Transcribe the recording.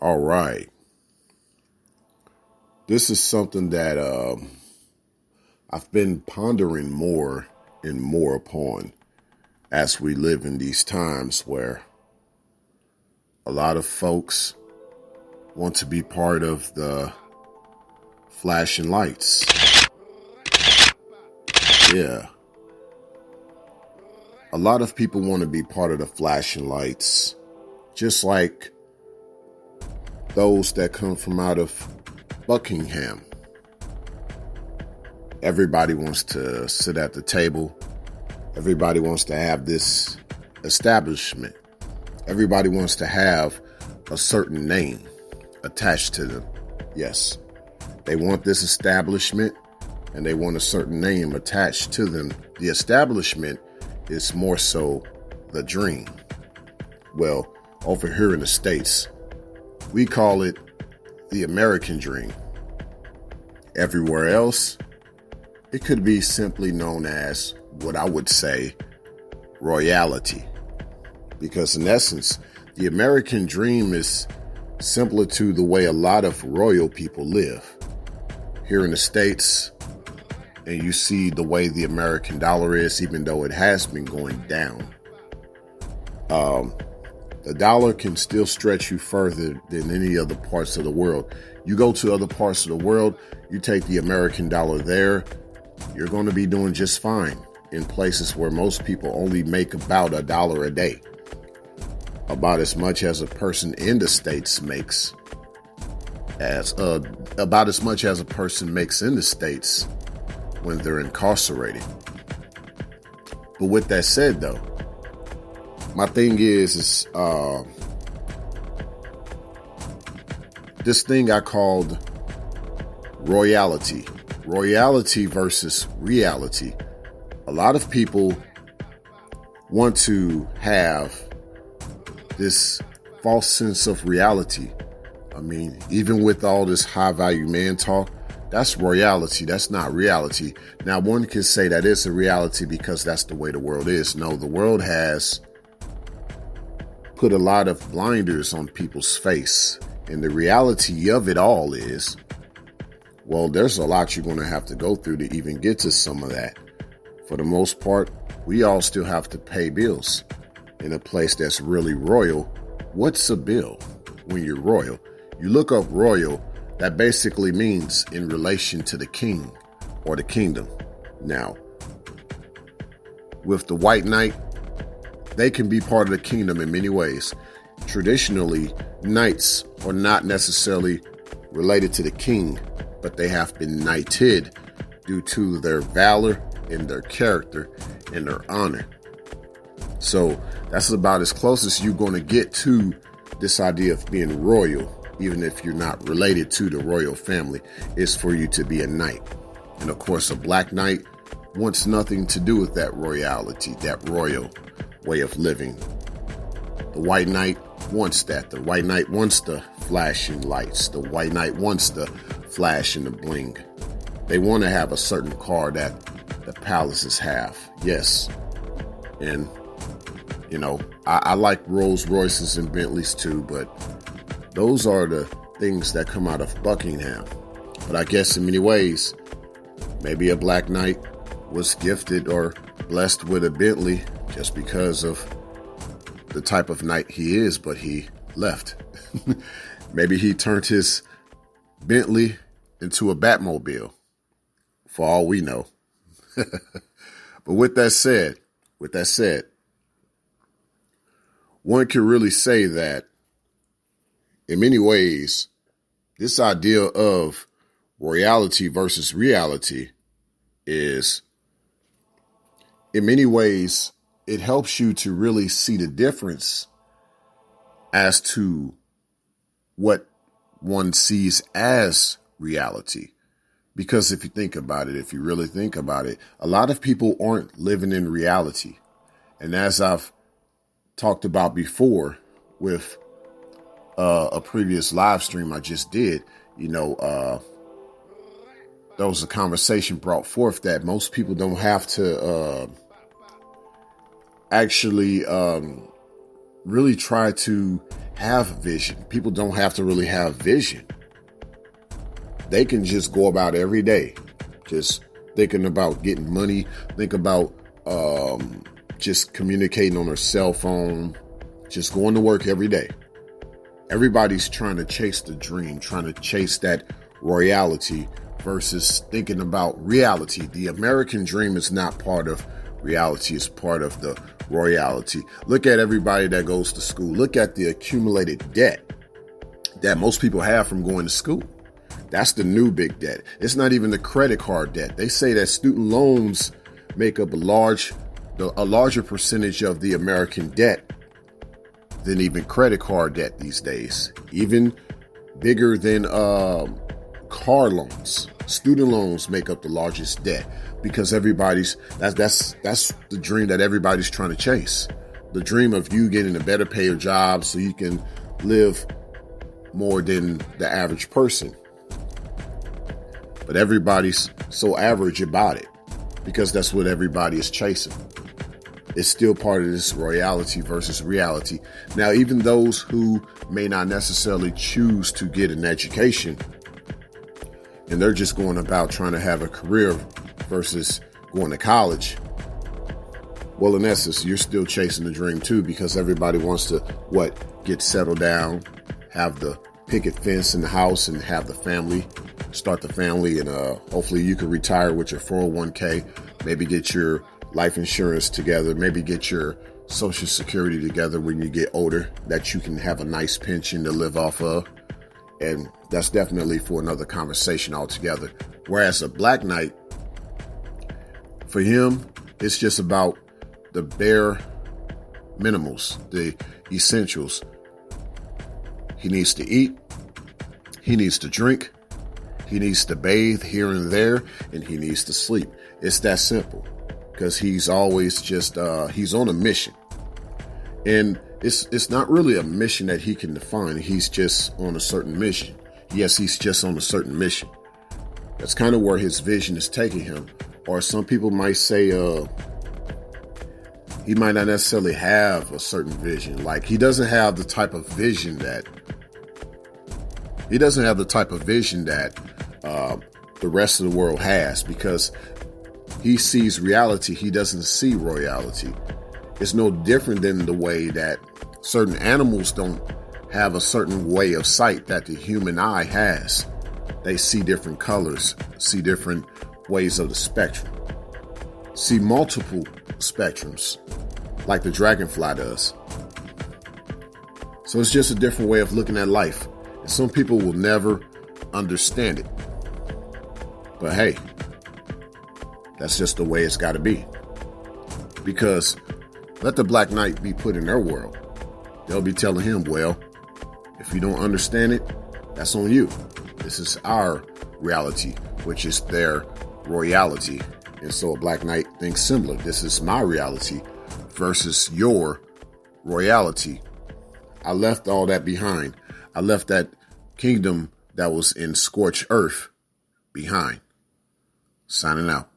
All right. This is something that I've been pondering more and more upon as we live in these times where a lot of folks want to be part of the flashing lights. Yeah. A lot of people want to be part of the flashing lights, just like those that come from out of Buckingham. Everybody wants to sit at the table. Everybody wants to have this establishment. Everybody wants to have a certain name attached to them. Yes, they want this establishment and they want a certain name attached to them. The establishment is more so the dream. Well, over here in the States, we call it the American dream. Everywhere else, it could be simply known as what I would say royalty. Because in essence, the American dream is similar to the way a lot of royal people live. Here in the States, and you see the way the American dollar is, even though it has been going down. The dollar can still stretch you further than any other parts of the world. You go to other parts of the world, you take the American dollar there, you're going to be doing just fine in places where most people only make about $1 a day. About as much as a person in the States makes, about as much as a person makes in the States when they're incarcerated. But with that said, though, my thing is this thing I called royalty versus reality. A lot of people want to have this false sense of reality. I mean, even with all this high value man talk, that's royalty. That's not reality. Now, one can say that it's a reality because that's the way the world is. No, the world has put a lot of blinders on people's face. And the reality of it all is, well, there's a lot you're going to have to go through to even get to some of that. For the most part, we all still have to pay bills. In a place that's really royal, what's a bill when you're royal? You look up royal, that basically means in relation to the king or the kingdom. Now, with the white knight, they can be part of the kingdom in many ways. Traditionally, knights are not necessarily related to the king, but they have been knighted due to their valor and their character and their honor. So that's about as close as you're going to get to this idea of being royal, even if you're not related to the royal family, is for you to be a knight. And of course, a black knight wants nothing to do with that royalty, that royal way of living. The white knight wants that. The white knight wants the flashing lights. The white knight wants the flash and the bling. They want to have a certain car that the palaces have. Yes. And, you know, I like Rolls Royces and Bentleys too, but those are the things that come out of Buckingham. But I guess in many ways, maybe a black knight was gifted or blessed with a Bentley just because of the type of knight he is, but he left. Maybe he turned his Bentley into a Batmobile, for all we know. But with that said, one can really say that in many ways, this idea of royalty versus reality is, in many ways, it helps you to really see the difference as to what one sees as reality. Because if you think about it, if you really think about it, a lot of people aren't living in reality. And as I've talked about before with a previous live stream I just did, you know, there was a conversation brought forth that most people don't have to actually really try to have vision. People don't have to really have vision. They can just go about every day, just thinking about getting money, think about just communicating on their cell phone, just going to work every day. Everybody's trying to chase the dream, trying to chase that royalty versus thinking about reality. The American dream is not part of reality, it's part of the royalty. Look at everybody that goes to school. Look at the accumulated debt that most people have from going to school. That's the new big debt. It's not even the credit card debt. They say that student loans make up a larger percentage of the American debt than even credit card debt these days. Even bigger than car loans. Student loans make up the largest debt because that's the dream that everybody's trying to chase. The dream of you getting a better paid job so you can live more than the average person. But everybody's so average about it because that's what everybody is chasing. It's still part of this royalty versus reality. Now, even those who may not necessarily choose to get an education and they're just going about trying to have a career versus going to college, well, in essence, you're still chasing the dream too, because everybody wants to, get settled down, have the picket fence in the house and have the family, start the family, and hopefully you can retire with your 401k, maybe get your life insurance together, maybe get your Social Security together when you get older, that you can have a nice pension to live off of. And that's definitely for another conversation altogether. Whereas a black knight, for him, it's just about the bare minimals, the essentials. He needs to eat, he needs to drink, he needs to bathe here and there, and he needs to sleep. It's that simple, because he's always just, he's on a mission. And it's not really a mission that he can define. He's just on a certain mission. Yes, he's just on a certain mission. That's kind of where his vision is taking him. Or some people might say he might not necessarily have a certain vision. Like he doesn't have the type of vision that the rest of the world has, because he sees reality. He doesn't see royalty. It's no different than the way that certain animals don't have a certain way of sight that the human eye has. They see different colors, see different ways of the spectrum, see multiple spectrums like the dragonfly does. So it's just a different way of looking at life. And some people will never understand it. But hey, that's just the way it's got to be. Because let the black knight be put in their world. They'll be telling him, well, if you don't understand it, that's on you. This is our reality, which is their royalty. And so a black knight thinks similar. This is my reality versus your royalty. I left all that behind. I left that kingdom that was in scorched earth behind. Signing out.